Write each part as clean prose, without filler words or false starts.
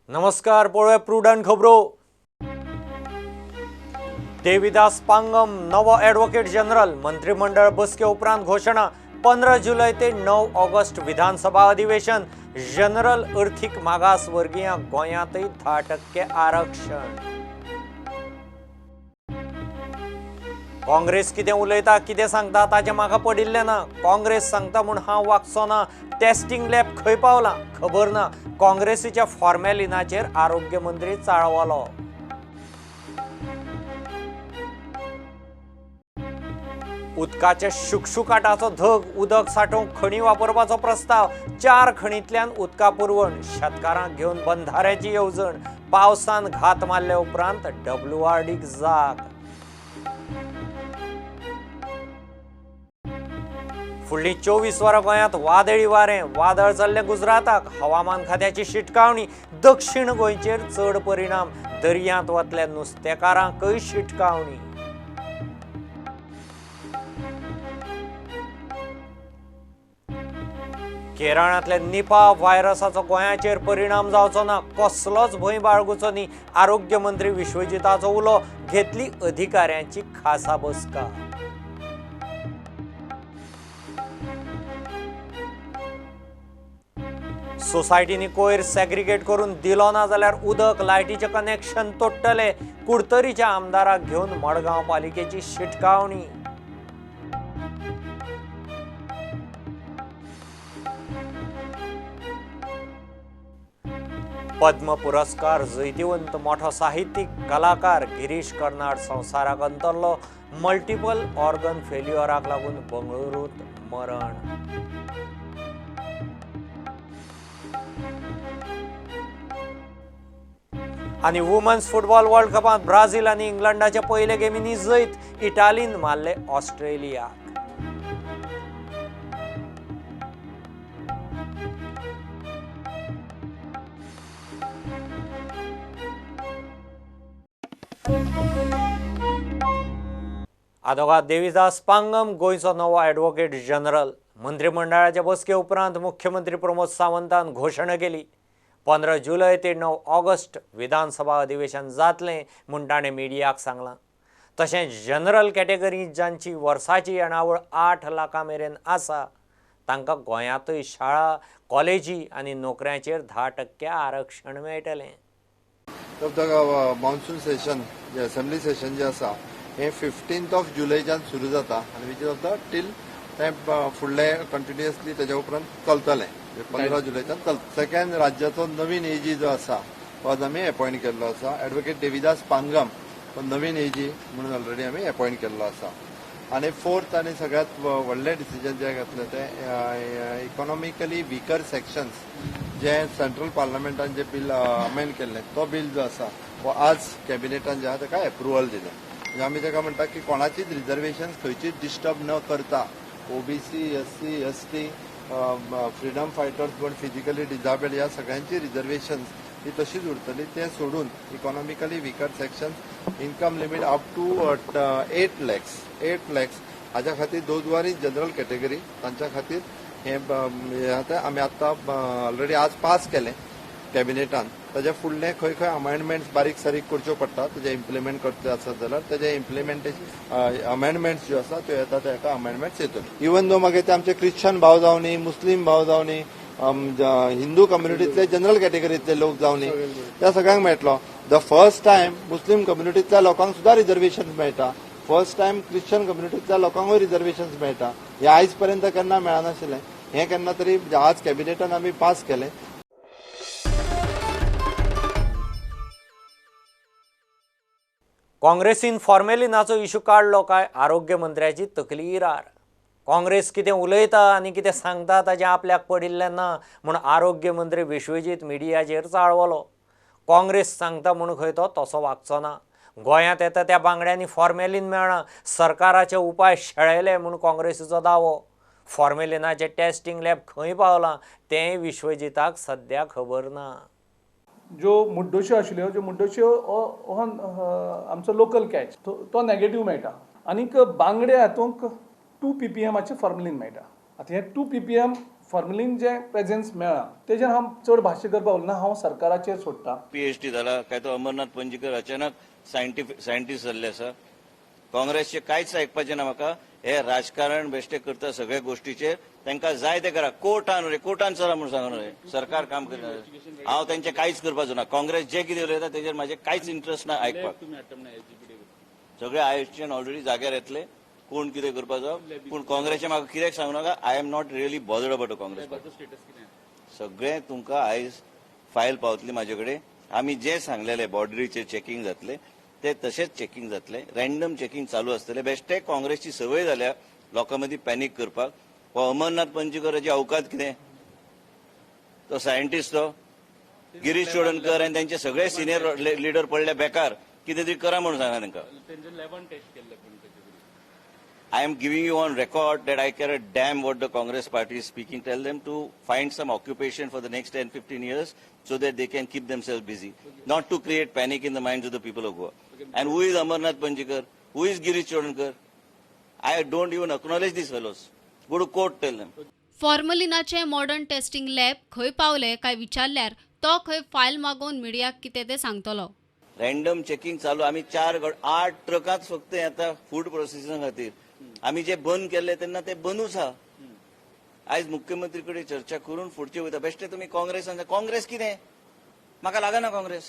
नमस्कार. पळोवया प्रुडंट खबरो. देविदास पांगम नवो ॲडव्होकेट जनरल. मंत्रिमंडळ बसके उपरांत घोषणा. 15 जुलै ते 9 ऑगस्ट विधानसभा अधिवेशन. जनरल अर्थीक मागास वर्गीयांक गोंयांतय 10% आरक्षण. काँग्रेस कितें उलयता कितें सांगता ताचें म्हाका पडिल्लें ना. काँग्रेस सांगता म्हूण हांव वागचो ना. टेस्टिंग लॅब खंय पावला खबर ना. काँग्रेसीच्या फॉर्मेलिनाचेर आरोग्य मंत्री चाळवलो. उदकाचे शुकशुकाटाचो धग. उदक साठोवंक खणी वापरपाचो प्रस्ताव. 4 खणींतल्यान उदका पुरवण. शेतकारांक घेवन बंधाऱ्याची येवजण. पावसान घात मारले उपरांत WRDक जाग. फुडलीं 24 वरां गोंयांत वादळी वारें. वादळ चल्लें गुजराताक. हवामान खात्याची शिटकावणी. दक्षिण गोंयचेर चड परिणाम. दर्यांत वतल्या नुस्तेकारांकय शिटकावणी. केरळांतल्या निपा व्हायरसाचो गोंयाचेर परिणाम जावचो ना. कसलोच भंय बाळगुचो न्ही. आरोग्य मंत्री विश्वजिताचो उलो. घेतली अधिकाऱ्यांची खासा बसका. सोसायटीनी कोयर सॅग्रिगेट करून दिलो ना जाल्यार उदक लायटीचे कनेक्शन तोडटले. कुडतरीच्या आमदाराक घेवन मडगांव पालिकेची शिटकावणी. पद्म पुरस्कार जैतिवंत मोठो साहित्यीक कलाकार गिरीश कर्नाड संवसाराक अंतरलो. मल्टिपल ऑर्गन फेल्युअराक लागून बंगळुरूंत मरण. आनी वुमन्स फुटबॉल वर्ल्ड कपांत ब्राझील आनी इंग्लंडाचे पयले गेमींनी जैत. इटालीन मारले ऑस्ट्रेलियाक. आदोगाद देविदास पांगम गोंयचो नवो ॲडव्होकेट जनरल. मंत्रिमंडळाचे बसके उपरांत मुख्यमंत्री प्रमोद सावंतान घोशणा केली. 15 जुलै ते 9 ऑगस्ट विधानसभा अधिवेशन जातलें म्हूण ताणें मिडियाक सांगलां. तशेंच जनरल कॅटेगरी जांची वर्साची येणावळ 8 लाखां मेरेन आसा तांकां गोंयांतय शाळा कॉलेजी आनी नोकऱ्यांचेर 10% आरक्षण मेळटलें. मॉन्सून सेशन जे असेंब्ली सेशन जे आसा हे 15 जुलैच्यान सुरू जाता आनी विच ऑफ द टील ते फुडले कंटिन्युअसली तेज्या उपरांत चलतलें. 15 जुलैच्यान चलता. सेकंड राज्याचो नवीन एजी जो आसा तो आज आमी अपॉयंट केल्लो आसा. ॲडव्होकेट देविदास पांगम हो नवीन एजी म्हणून ऑलरेडी आमी अपॉयंट केल्लो आसा. आनी फोर्थ आनी सगळ्यात व्हडलें डिसिजन जें घेतलें तें इकॉनॉमिकली विकर सेक्शन्स जे सेंट्रल पार्लमेंटान जे बील अमेंड केल्लें तो बील जो आसा तो आज कॅबिनेटान जे आहा ताका एप्रुवल दिलें. म्हणजे आमी ताका म्हणटा की कोणाचीच रिजर्वेशन खंयचीच डिस्टर्ब न करता OBC SC ST freedom fighters पण फिजिकली डिजेबल्ड ह्या सगळ्यांची रिजर्वेशन्स ही तशीच उरतली. ते सोडून economically weaker section income limit up to 8 lakhs हाच्या खातीर दोज वारी जनरल कॅटेगरी तांच्या खातीर हे आमी आतां ऑलरेडी आज पास केलें कॅबिनेटान. ताजे फुडले खंय खंय अमेंडमेंट्स बारीक सारीक करच्यो पडटा तेजे इम्प्लिमेंट करचे आसत जाल्यार तेजे इम्प्लिमेंटेशन अमेंडमेंट्स ज्यो आसा त्यो येता ते अमेंडमेंट्स येतल्यो. इवन दो मागीर ते आमचे क्रिश्चन भाव जावं न्ही, मुस्लीम भाव जावं न्ही, हिंदू कम्युनिटीतले जनरल कॅटेगरीतले लोक जावं न्ही, त्या सगळ्यांक मेळटलो. द फर्स्ट टायम मुस्लीम कम्युनिटीतल्या लोकांक सुद्धा रिजर्वेशन मेळटा. फर्स्ट टायम क्रिश्चन कम्युनिटीतल्या लोकांकूय रिजर्वेशन्स मेळटा. हे आयज पर्यंत केन्ना मेळनाशिल्लें. हें केन्ना तरी आज कॅबिनेटान आमी पास केलें. काँग्रेसीन फॉर्मेलिनाचो इशू काडलो काय आरोग्य मंत्र्याची तकली इरार. काँग्रेस कितें उलयता आनी कितें सांगता ताचें आपल्याक पडिल्लें ना म्हूण आरोग्य मंत्री विश्वजीत मिडियाचेर चाळवलो. काँग्रेस सांगता म्हूण खंय तो तसो वागचो ना. गोंयांत येता त्या बांगड्यांनी फॉर्मेलिन मेळना. सरकाराचे उपाय शेळयले म्हूण काँग्रेसीचो दावो. फॉर्मेलिनाचें टेस्टिंग लॅब खंय पावलां तेंय विश्वजिताक सद्या खबर ना. ज्यो मुड्डोश्यो आशिल्ल्यो ज्यो मुड्डोश्यो हो आमचो लोकल कॅच तो नॅगेटीव मेळटा. आनीक बांगडे हातूंक 2 ppm फॉर्मेलिन मेळटा. आतां हे 2 ppm फॉर्मलीन जे प्रेझेन्स मेळ्ळा तेजेर हांव चड भाश्य करपाक उलयना, हांव सरकाराचेर सोडटा. PhD जाला काय तो अमरनाथ पंजीकर अचानक सायंटिस्ट जाल्ले आसा. काँग्रेसचे कांयच आयकपाचें ना म्हाका. हे राजकारण बेश्टे करता सगळ्या गोष्टीचेर. तांकां जाय ते करा. कोर्टान चला म्हूण सांगून सरकार काम करना. हांव तांचे कांयच करपाचो ना. काँग्रेस जे कितें उलयता तेजेर म्हाजें कांयच इंट्रस्ट ना आयकपाक. सगळे आयुश्यान ऑलरेडी जाग्यार येतले कोण कितें करपाचो. पूण काँग्रेसचे म्हाका कित्याक सांगू नाका. I am not really bothered about Congress. सगळें तुमकां आयज फायल पावतली म्हाजे कडेन. आमी जे सांगलेले बॉर्डरीचेर चेकिंग जातले ते तशेंच चेकिंग जातले. रँडम चेकिंग चालू आसतले. बेश्टे काँग्रेसची संवय जाल्या लोकां मदीं पॅनीक करपाक. हो अमरनाथ पंजीकराची अवकात कितें. तो सायंटिस्ट तो गिरीश चोडणकर आनी तांचे सगळे सिनियर लिडर पडले बेकार. कितें तरी करा म्हणून सांगा तांकां. I am giving you on record that I care a damn what the Congress party is speaking. Tell them to find some occupation for the next 10-15 years so that they can keep themselves busy. Not to create panic in the minds of the people of Goa. And who is Amarnath Panjikar? Who is Girish Chodankar? I don't even acknowledge these fellows. Go to court, tell them. फॉर्मलिनाचे modern testing lab खंय पावले काय विचारल्यार तो खंय file मागोवन मिडियाक कितें ते सांगतलो. रँडम चेकिंग चालू. आमी 8 ट्रकांच फक्त येता फूड प्रोसेसिंग खातीर. आमी जे बंद केल्ले तेन्ना ते बंदूच आहा. आयज मुख्यमंत्री कडेन चर्चा करून फुडचे वयता. बेश्टे तुमी काँग्रेसान काँग्रेस कितें. म्हाका लागना काँग्रेस.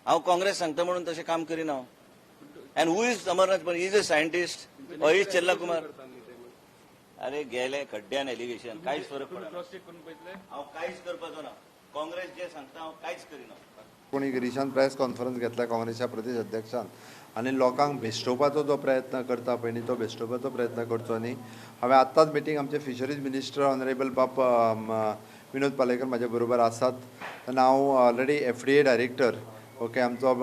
हांव काँग्रेस सांगता म्हणून तशें काम करिना हांव. And who is Amarnath Panjikar. Is a scientist. Harish Chella Kumar. अरे गेले खड्ड्यान एलिगेशन. कांयच फरक पडना. हांव कांयच करपाचो ना. काँग्रेस जे सांगता हांव कांयच करिना. कोणी गिरीशान प्रेस कॉन्फरन्स घेतला काँग्रेसच्या प्रदेश अध्यक्षान आनी लोकांक भेश्टोवपाचो जो प्रयत्न करता पळय न्ही तो भेश्टोवपाचो प्रयत्न करचो न्ही. हांवें आत्ताच मिटींग आमचे फिशरीज मिनिस्टर ऑनरेबल बाब विनोद पालेकर म्हाजे बरोबर आसात. तेन्ना हांव ऑलरेडी FDA डायरेक्टर ओके आमचो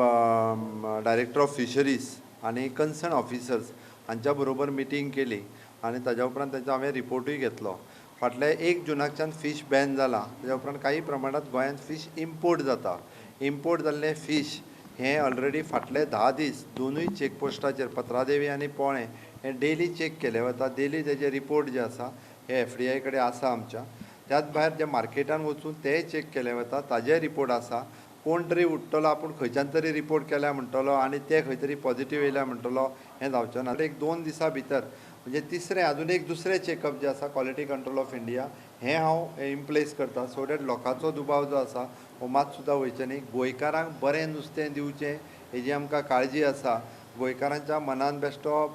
डायरेक्टर ऑफ फिशरीज आनी कन्सर्न ऑफिसर्स हांच्या बरोबर मिटींग केली आनी ताज्या उपरांत तांचो हांवें रिपोर्टूय घेतलो. फाटल्या 1 जुनाच्यान फीश बॅन जाला. ताज्या उपरांत काही प्रमाणांत गोंयांत फीश इम्पोर्ट जाता. इम्पोर्ट जाल्लें फीश हें ऑलरेडी फाटले 10 दीस दोनूय चेकपोस्टाचेर पत्रादेवी आनी पोळे हें डेली चेक केलें वता. डेली तेजे रिपोर्ट जे आसा हे FDI कडेन आसा आमच्या. त्याच भायर जे मार्केटान वचून तेय चेक केले वता ताजे रिपोर्ट आसा. कोण तरी उठ्ठलो आपूण खंयच्यान तरी रिपोर्ट केल्या म्हणटलो आनी ते खंय तरी पॉझिटीव येयल्या म्हणटलो हें जावचें ना. 1-2 दिसां भितर म्हणजे तिसरें अजून एक दुसरें चेकअप जे आसा क्वॉलिटी कंट्रोल ऑफ इंडिया हें हांव इन प्लेस करता. सो दॅट लोकांचो दुबाव जो आसा हो मात सुद्दां वयचें न्ही. गोंयकारांक बरें नुस्तें दिवचें हेजी आमकां काळजी आसा. गोंयकारांच्या मनान बेश्टो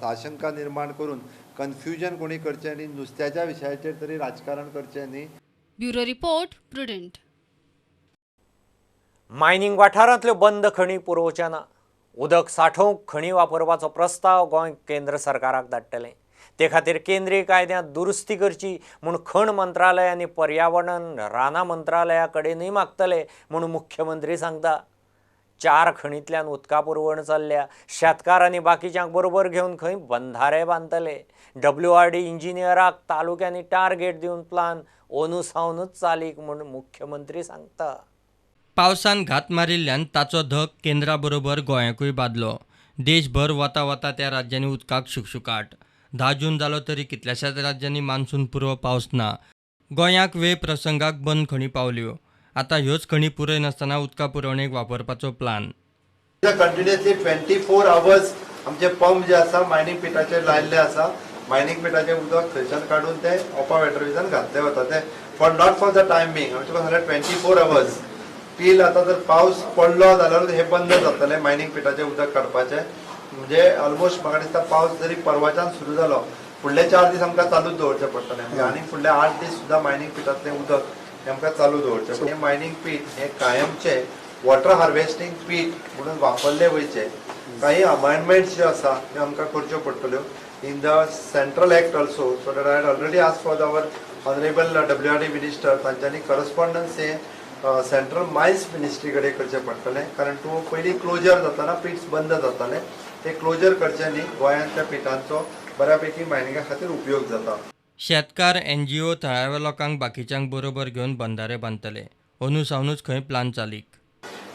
साशंका निर्माण करून कन्फ्युजन कोणी करचें न्ही. नुस्त्याच्या विशयाचेर तरी राजकारण करचें न्ही. Bureau report prudent. मायनिंग वाठारांतल्यो बंद खणी पुरोवचे ना. उदक साठोवंक खणी वापरपाचो प्रस्ताव गोंय केंद्र सरकाराक धाडटलें. ते खातीर केंद्रीय कायद्यांत दुरुस्ती करची म्हूण खण मंत्रालय आनी पर्यावरण राना मंत्रालया कडेनूय मागतले म्हूण मुख्यमंत्री सांगता. 4 खणींतल्यान उदका पुरवण चल्ल्या. शेतकार आनी बाकीच्यांक बरोबर घेवन खंय बंधारे बांदतले. WRD इंजिनियराक तालुक्यांनी टार्गेट दिवन प्लान अंदू सावनूच चालीक म्हूण मुख्यमंत्री सांगता. पावसान घात मारिल्ल्यान ताचो धग केंद्रा बरोबर गोंयाकूय बादलो. देशभर वता वता त्या राज्यांनी उदकाक शुकशुकाट. 10 जून जालो तरी कितल्याशाच राज्यांनी मान्सून पुरो पावस ना. गोंयाक वेळ प्रसंगाक बंद खणी पावल्यो. आतां ह्योच खणी पुरय नासतना उदका पुरवणेक वापरपाचो प्लान. कंटिन्युअसली 24 आवर्स आमचे पंप जे आसा मायनिंग पिटाचेर लायल्ले आसा. मायनिंग पिटाचें उदक थंयच्यान काडून ते ओपा वॅटरवेजान घातले वता. ते not for the time being. हांवें तुका सांगलें 24 आवर्स टील आतां जर पावस पडलो जाल्यार हे बंद जातलें मायनिंग पिटाचें उदक काडपाचें. म्हणजे ऑलमोस्ट म्हाका दिसता पावस जरी परवाच्यान सुरू जालो फुडले 4 दीस आमकां चालूच दवरचें पडटलें. म्हणजे आनी फुडले 8 दीस सुद्दां मायनिंग पिटांतलें उदक हें आमकां चालू दवरचें. हें मायनिंग पीट हें कायमचें वॉटर हार्वेस्टिंग पीट म्हणून वापरले वयचे. काही अमेंडमेंट्स ज्यो आसा त्यो आमकां करच्यो पडटल्यो in the central act also. So that I had already asked for our honourable WRD minister. तांच्यांनी करस्पॉन्डन्स हें सेंट्रल मायन्स मिनिस्ट्री कडेन करचें पडटलें. कारण तूं पयलीं क्लोजर जाताना पिट्स बंद जाताले ते क्लोजर करचें न्ही. गोंयांत त्या पिटांचो बऱ्यापैकी मायनिंगा खातीर उपयोग जाता. शेतकार NGO थळाव्या लोकांक बाकीच्यांक बरोबर घेवन बंधारे बांदतले. अंदू सावनूच खंय प्लान चालीक.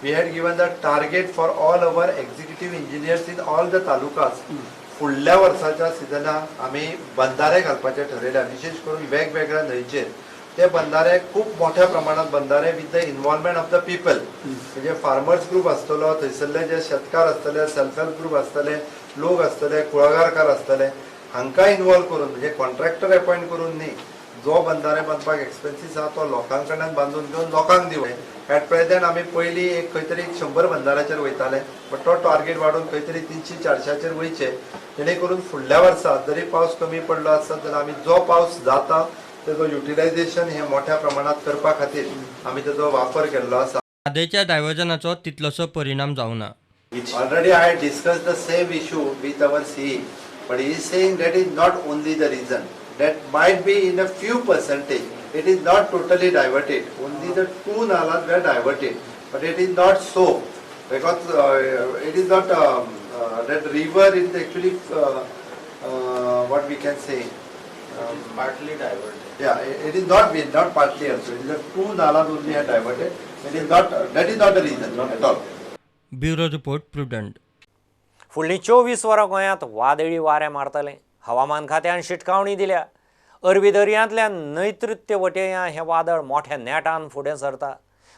We had given the target for all our executive engineers in all the talukas फुडल्या वर्साच्या सिजनाक आमी बंधारे घालपाचे ठरयल्या, विशेष करून वेगवेगळ्या न्हंयचेर ते बंधारे खूब मोठ्या प्रमाणात बंधारे with the involvement of the people, म्हणजे फार्मर्स ग्रुप आसतलो, थंयसरले जे शेतकार आसतले, सेल्फ हेल्प ग्रुप आसतले, लोक आसतले, कुळागरकार आसतले, हांकां इन्वॉल्व करून म्हणजे कॉन्ट्रॅक्टर अपॉइंट करून न्ही, जो बंधारे बांदपाक एक्सपेन्सीस आहा तो लोकां कडल्यान बांदून घेवन लोकांक दिवप। एट प्रेझेंट आमी पयलीं एक खंय तरी 100 बंधाऱ्याचेर वयताले, बट तो टार्गेट वाडून खंय तरी 300-400चेर वयचे, जेणे करून फुडल्या वर्सा जरी पावस कमी पडलो आसत जाल्यार आमी जो पावस जाता तेजो युटिलायझेशन हे मोठ्या प्रमाणात करपा खातीर आमी तेजो वापर केल्लो आसा। बादेच्या डायव्हर्जनाचो तितलोसो परिणाम जावना। Already I had discussed the same issue with our CE, but he is saying that is not only the reason. That might be in a few percentage. It is not totally diverted. Only the 2 nalas were diverted, but it is not so, because it is not that river is actually what we can say partly diverted. Yeah, it is not partly also. It is the 2 nalas only are diverted. It is not. That is not the reason at all. Bureau report prudent. फुडलीं 24 वरां गोंयांत वादळी वारे मारतले, हवामान खात्यान शिटकावणी दिल्या। अरबी दर्यांतल्यान नैऋत्य वटेयां हें वादळ मोठ्या नेटान फुडें सरता।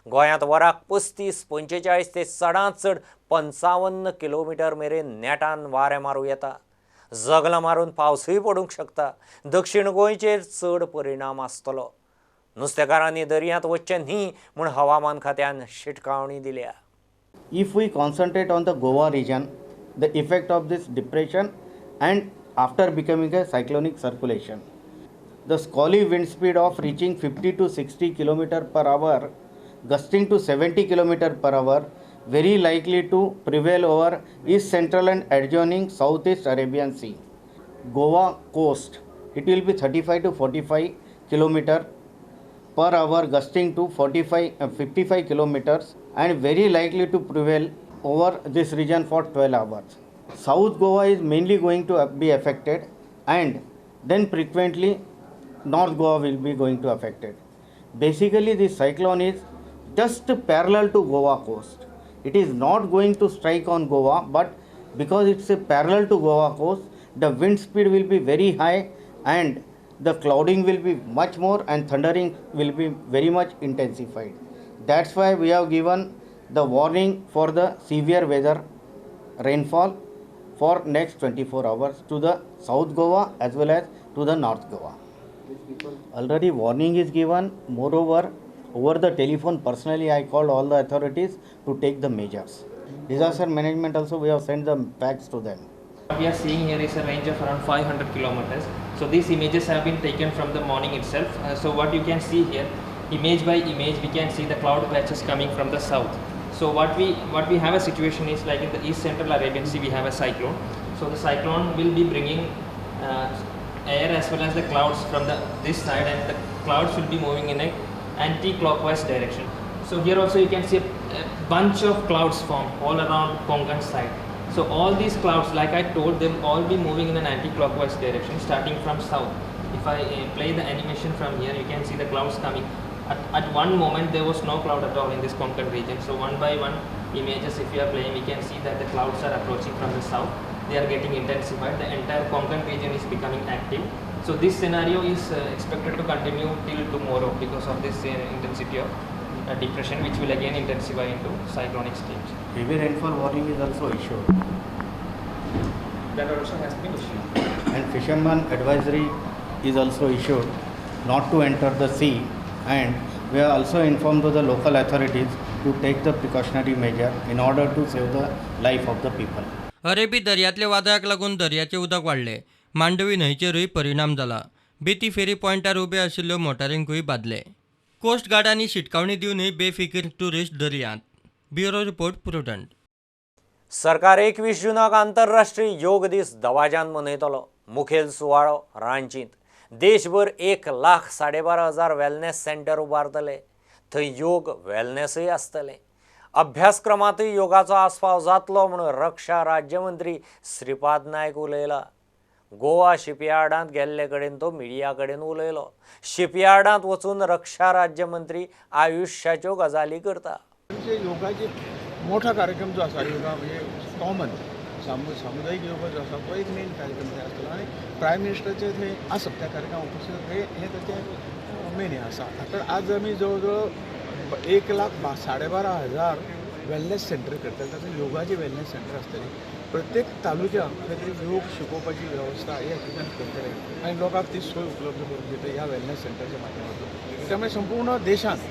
गोंयांत वराक 35-45 ते चडांत चड 55 किलोमीटर मेरेन नेटान वारें मारूं येता। जगलां मारून पावसूय पडूंक शकता। दक्षिण गोंयचेर चड परिणाम आसतलो। नुस्तेकारांनी दर्यांत वचचें न्ही म्हूण हवामान खात्यान शिटकावणी दिल्या। If we concentrate on the Goa region, the effect of this depression and after becoming a cyclonic circulation, the squally wind speed of reaching 50 to 60 km per hour, gusting to 70 km per hour, very likely to prevail over east central and adjoining southeast Arabian Sea. Goa coast, it will be 35 to 45 km per hour, gusting to 55 kilometers, and very likely to prevail over this region for 12 hours. South Goa is mainly going to be affected, and then frequently North Goa will be going to affected. Basically, this cyclone is just parallel to Goa coast. It is not going to strike on Goa, but because it's a parallel to Goa coast, the wind speed will be very high and the clouding will be much more and thundering will be very much intensified. That's why we have given the warning for the severe weather rainfall for next 24 hours to the South Goa as well as to the North Goa. Already warning is given. Moreover, over the telephone personally I called all the authorities to take the measures. Disaster management also we have sent the packs to them. What we are seeing here is a range of around 500 kilometers. So these images have been taken from the morning itself. So what you can see here, image by image, we can see the cloud patches coming from the south. So what we have a situation is like in the east central Arabian Sea we have a cyclone. So the cyclone will be bringing air as well as the clouds from this side, and the clouds will be moving in a anti-clockwise direction. So here also you can see a bunch of clouds form all around Konkan side. So all these clouds, like I told, they will all be moving in an anti-clockwise direction starting from south. If I play the animation from here, you can see the clouds coming. At one moment there was no cloud at all in this Konkan region. So one by one images, if you are playing, we can see that the clouds are approaching from the south. They are getting intensified. The entire Konkan region is becoming active. So this scenario is expected to continue till tomorrow because of this intensity of depression, which will again intensify into cyclonic stage. Heavy rainfall warning is also issued. That also has been issued. And fisherman advisory is also issued not to enter the sea, and we are also informed to the local authorities to take the precautionary measure in order to save the life of the people. अरेबी दर्यांतल्या वादळाक लागून दर्याचें उदक वाडलें। मांडवी न्हंयचेरूय परिणाम जाला। बेती फेरी पॉयंटार उबे आशिल्ल्यो मोटारींकूय बादले। Coast गार्डांनी शिटकावणी दिवनय बेफिकीर tourist दर्यांत। Bureau report prudent. सरकार 21 जूनाक आंतरराष्ट्रीय योग दीस दवाजान मनयतलो। मुखेल सुवाळो रांचींत। देशभर 1,12,500 वेलनेस सेंटर उबारतले। थंय योग वेलनेसय आसतले। अभ्यासक्रमांतूय योगाचो आस्पाव जातलो म्हणून रक्षा राज्यमंत्री श्रीपाद नायक उलयला। गोवा शिपयार्डांत गेल्ले कडेन तो मिडिया कडेन उलयलो। शिपयार्डांत वचून रक्षा राज्यमंत्री आयुश्याच्यो गजाली करता। योगाचे मोठा कार्यक्रम जो आसा योगा म्हणजे कॉमन सामुदायिक योग जो आसा तो एक मेन कार्यक्रम थंय आसतलो आनी प्रायम मिनिस्टराचे थंय आसप त्या कार्यक्रमाक उपस्थित हे त्याचे मेन हे आसा. आता आज आमी जवळ जवळ 1,12,500 वेलनेस सेंटर करतले. तातूंत योगाचे वेलनेस सेंटर आसतले. प्रत्येक तालुक्याक खंय योग शिकोवपाची वेवस्था ह्या ठिकाणी करतले आनी लोकांक ती सोय उपलब्ध करून दितले ह्या वेलनेस सेंटरच्या माध्यमातून. त्यामुळे संपूर्ण देशांत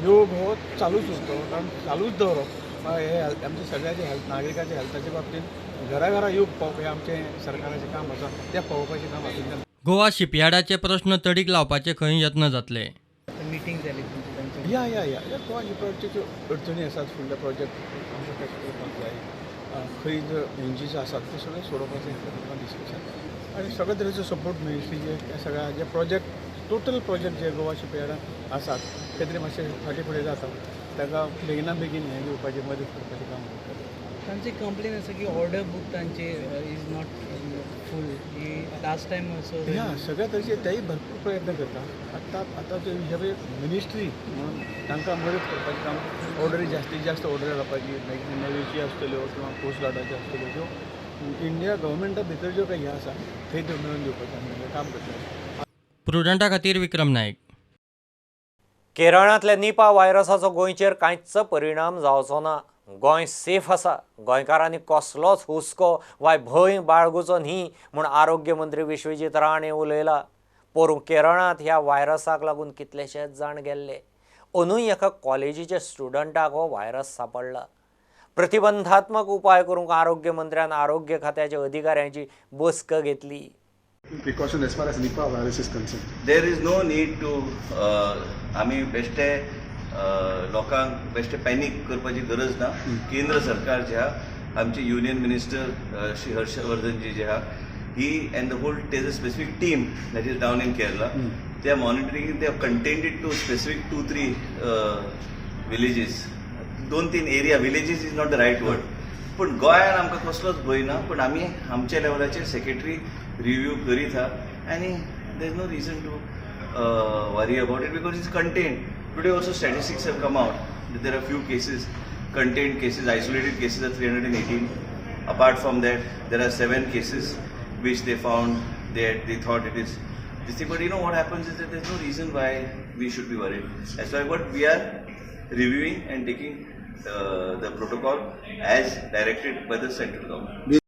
योग हो चालूच उरतलो. कारण चालूच दवरप हे आमच्या सगळ्याचे हेल्थ नागरिकाच्या हेल्थाच्या बाबतींत घरा हें पावप हें आमचें सरकाराचें काम आसा. तें पावोवपाचें काम हातूंतल्यान गोवा शिपयार्डाचे प्रश्न तडीक लावपाचे खंय यत्न जातले. मिटींग जाली या गोवा शिपयार्डाच्यो अडचणी आसात. फुडले प्रोजेक्ट आमकां कशे करपाक जाय खंय जर एनजीओज आसात ते सगळे सोडोवपाचें डिस्कशन आनी सगळे तरेचो सपोर्ट मिनिस्ट्रीचे त्या सगळ्या जे प्रोजेक्ट टोटल प्रोजेक्ट जे गोवा शिपयार्डान आसात ते तरी मातशे फाटीं फुडें जाता ताका बेगिना बेगीन हें दिवपाचें मदत करपाचें काम करता. तांची कंप्लेन आसा की ऑर्डर बुक तांचे इज नॉट फूल. ही लास्ट टायम असो ह्या सगळ्या तरेचे तेय भरपूर प्रयत्न करता. आतां ते हे मिनिस्ट्री म्हणून तांकां मदत करपाचें काम ऑर्डरी जास्तीत जास्त ऑर्डर जावपाची नेवीची आसतल्यो किंवा कोस्ट गार्डाच्यो आसतल्यो ज्यो इंडिया गव्हर्मेंटा भितर ज्यो काही हे आसा थंय त्यो मेळून दिवपाचें काम करता. प्रुडंटा खातीर विक्रम नायक. केरळांतल्या निपा व्हायरसाचो गोंयचेर कांयच परिणाम जावचो ना. गोंय सेफ आसा. गोंयकारांनी कसलोच हुस्को वा भंय बाळगुचो न्ही म्हूण आरोग्य मंत्री विश्वजीत राणे उलयला. पोरूं केरळांत ह्या व्हायरसाक लागून कितलेशेच जाण गेल्ले. अंदूय एका कॉलेजीच्या स्टुडंटाक हो व्हायरस सापडला. प्रतिबंधात्मक उपाय करूंक आरोग्य मंत्र्यान आरोग्य खात्याच्या अधिकाऱ्यांची बसक घेतली. Precaution as far as Nipah virus is concerned. There is no need to आमी बेश्टे लोकांक बेश्टे पॅनीक करपाची गरज ना. केंद्र सरकार जे आहा आमचे युनियन मिनिस्टर श्री हर्षवर्धन जी जे आहा ही एंड द होल टेज a specific team that is down in Kerala. They are monitoring. They are contained it to specific 2-3 villages 2-3 area. Villages is not the right word. पण गोंयांत आमकां कसलोच भंय ना. पण आमी आमच्या लेवलाचेर सेक्रेटरी रिव्यू करीत आहा आनी there is no reason to worry about it because it's contained. Today also statistics have come out. There are few cases contained cases, isolated cases are 318. Apart from that, there are 7 cases which they found that they thought it is this thing. But you know what happens is that there's no reason why we should be worried. That's why what we are reviewing and taking the protocol as directed by the central government.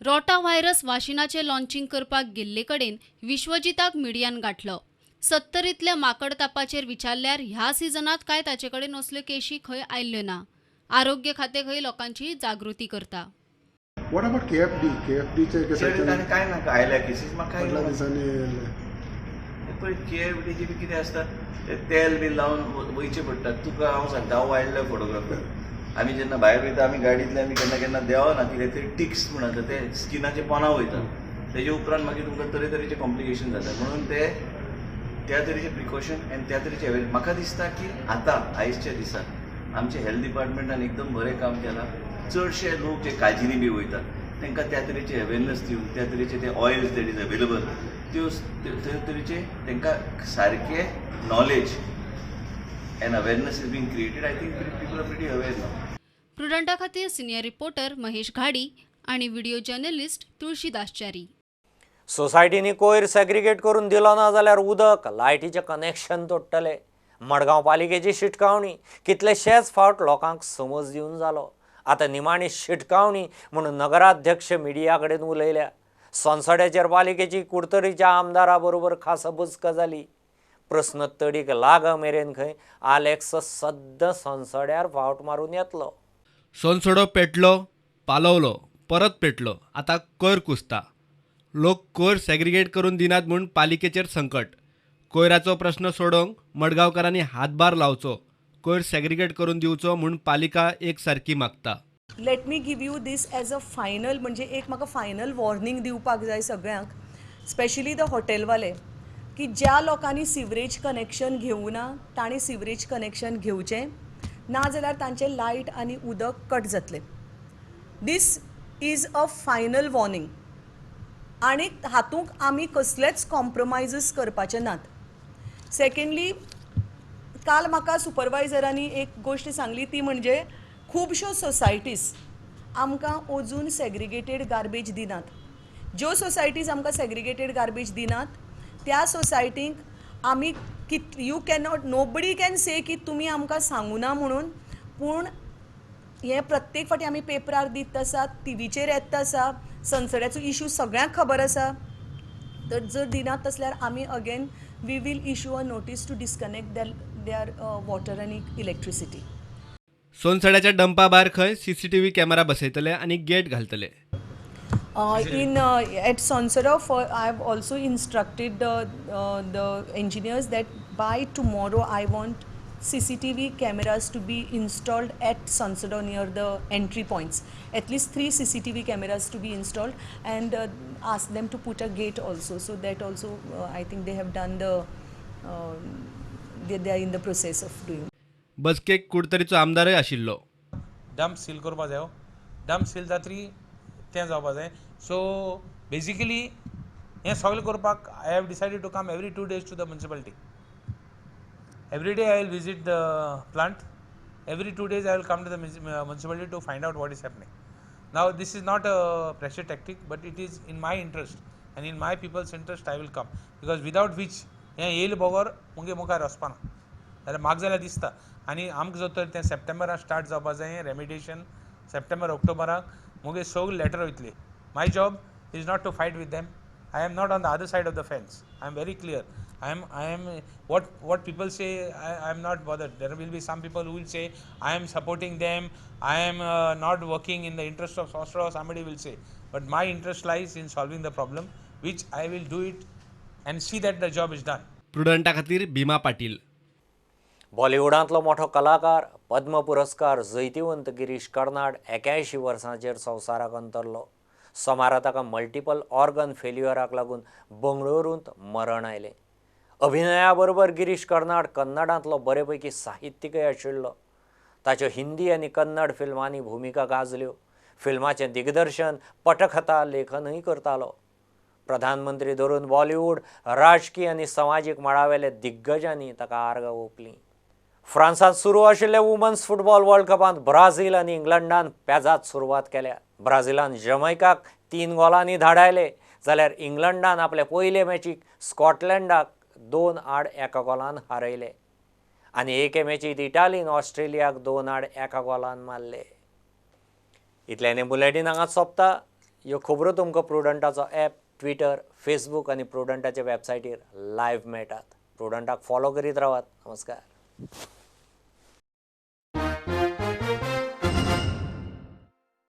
Rotavirus वाशिनाचे launching करपाक गेल्ले कडेन विश्वजिताक मिडियान गाठलो. 70 माकड तापाचेर विचारल्यार ह्या सिजनात काय ताचे कडेन असल्यो केशी खंय आयल्ल्यो ना. आरोग्य खाते खंय लोकांची जागृती करता. What about KFD? KFD चे कशे काय ना आयल्या केसीस म्हाका फाटल्या दिसांनी पण KFD बी कितें आसता तेल बी लावन वयचे पडटात. तुका हांव सांगता हांव वायल्ड लायफ फोटोग्राफर. आमी जेन्ना भायर वयता आमी गाडींतले आमी केन्ना केन्ना देंवना कितें तरी टिक्स म्हण आसा ते स्किनाचे पोंदा वयता. तेजे उपरांत मागीर तुमकां तरेतरेचे कॉम्प्लिकेशन जाता. म्हणून ते त्या तरेचे प्रिकॉशन आनी त्या तरेचे अवेअर म्हाका दिसता की आतां आयजच्या दिसाक आमचे हेल्थ डिपार्टमेंटान एकदम बरें काम केलां. चडशे लोक जे काजीनी बी वयतात तांकां त्या तरेचे अवेरनस दिवन त्या तरेचे ते ऑयल्स दॅट इज अवेलेबल त्यो तरेचे तांकां सारके knowledge and awareness is been created. I think people are pretty aware now. प्रुडंटा खातीर सिनियर रिपोर्टर महेश घाडी आणि व्हिडिओ जर्नलिस्ट तुळशीदास च्यारी. सोसायटीनी कोयर सेग्रिगेट करून दिलो ना जाल्यार उदक लायटीचें कनेक्शन तोडटले. मडगांव पालिकेची शिटकावणी कितलेशेच फावट लोकांक समज दिवन जालो. आतां निमाणी शिटकावणी म्हणून नगराध्यक्ष मिडिया कडेन उलयल्या. संसड्याचेर पालिकेची कुडतरीच्या आमदारा बरोबर खास बसका जाली. प्रस्न तडीक लाग मेरेन खंय आलेक्स सद्द संसड्यार फावट मारून येतलो. सोनसडो पेटलो, पालवलो, परत पेटलो. आतां कोयर कुसता. लोक कोयर सेग्रिगेट करून दिनात म्हूण पालिकेचेर संकट. कोयराचो प्रश्न सोडोवंक मडगांवकारांनी हातभार लावचो. कोयर सेग्रिगेट करून दिवचो म्हूण पालिका एक सारकी मागता. Let me give you this as a final म्हणजे एक म्हाका फायनल वॉर्निंग दिवपाक जाय सगळ्यांक, स्पेशली द हॉटेलवाले, की ज्या लोकांनी सिवरेज कनेक्शन घेवना तांणी सिवरेज कनेक्शन घेवचें ना जाल्यार तांचे लायट आनी उदक कट जातले. This is a final warning आनी हातूंत आमी कसलेच कॉम्प्रोमायजीस करपाचे नात. सेकंडली काल म्हाका सुपरवायझरांनी एक गोश्ट सांगली ती म्हणजे खुबश्यो सोसायटीज आमकां अजून सेग्रिगेटेड गार्बेज दिनात. ज्यो सोसायटीज आमकां सेग्रिगेटेड गार्बेज दिनात त्या सोसायटींक आमी you cannot nobody can say की तुमी आमकां सांगूं ना म्हणून, पूण हे प्रत्येक फावटी आमी पेपरार दित आसात, टीव्हीचेर येता आसा, सनसड्याचो इशू सगळ्यांक खबर आसा. तर जर दिनात तसल्यार आमी again we will issue a notice to disconnect their water and electricity. सोनसड्याच्या डंपा भायर खंय CCTV कॅमेरा बसयतले आनी गेट घालतले. At Sonsara, I have also instructed the engineers that by tomorrow I want CCTV cameras to be installed at Sonsara near the entry points. At least 3 CCTV cameras to be installed, and ask them to put a gate also. So that also I think they have done they are in the process of doing. बसकेक कुडतरीचो आमदारय आशिल्लो. Dump seal करपा जायो. Dump seal जातरी तें जावपा जाय. So basically हें सगळें करपाक I have decided to come every 2 days to the municipality. Every day I will visit the plant. Every 2 days I will come to the municipality to find out what is happening. Now this is not a pressure tactic, but it is in my interest and in my people's interest I will come, because without which हें येयले बगर मुगे मुखार वचपाना. जाल्यार म्हाका जाल्यार दिसता आनी आमकां जो तर तें सप्टेंबराक स्टार्ट जावपा जाय रेमिडिएशन. सप्टेंबर ऑक्टोबराक मुगे सगळे लेटर वयतले. My job is not to fight with them. I am not on the other side of the fence. I am very clear. I am what people say. I am not bothered. There will be some people who will say I am supporting them. I am not working in the interest of Sonsara. Somebody will say, but my interest lies in solving the problem, which I will do it and see that the job is done. प्रुडंटा खातीर भीमा पाटील. बॉलिवूडांतलो मोठो कलाकार, पद्म पुरस्कार जैतिवंत गिरीश कर्नाड 81 वर्सांचेर संवसाराक अंतरलो. सोमारा ताका multiple organ फेल्युअराक लागून बंगळुरूंत मरण आयलें. अभिनया बरोबर गिरीश कर्नाड कन्नडांतलो बरेपैकी साहित्यिकय आशिल्लो. ताच्यो हिंदी आनी कन्नड फिल्मांनी भुमिका गाजल्यो. फिल्माचें दिग्दर्शन, पटकथा, लेखनय करतालो. प्रधानमंत्री धरून बॉलिवूड, राजकीय आनी समाजीक मळावेले दिग्गजांनी ताका आर्गां ओंपलीं. फ्रांसांत सुरू आशिल्ल्या वुमन्स फुटबॉल वर्ल्ड कपांत ब्राझील आनी इंग्लंडान पेजाद सुरवात केल्या. ब्राझीलान जमैकाक 3 गोलांनी धाडायले, जाल्यार इंग्लंडान आपल्या पयले मॅचीक स्कॉटलंडाक 2-1 गोलान हारयले. आनी एके मॅचीत इटालीन ऑस्ट्रेलियाक 2-1 गोलान मारले. इतल्यानी बुलेटीन हांगाच सोंपता. ह्यो खबरो तुमकां प्रुडंटाचो ॲप, ट्विटर, फेसबूक आनी प्रुडंटाच्या वेबसायटीर लायव्ह मेळटात. प्रुडंटाक फॉलो करीत रावात. नमस्कार.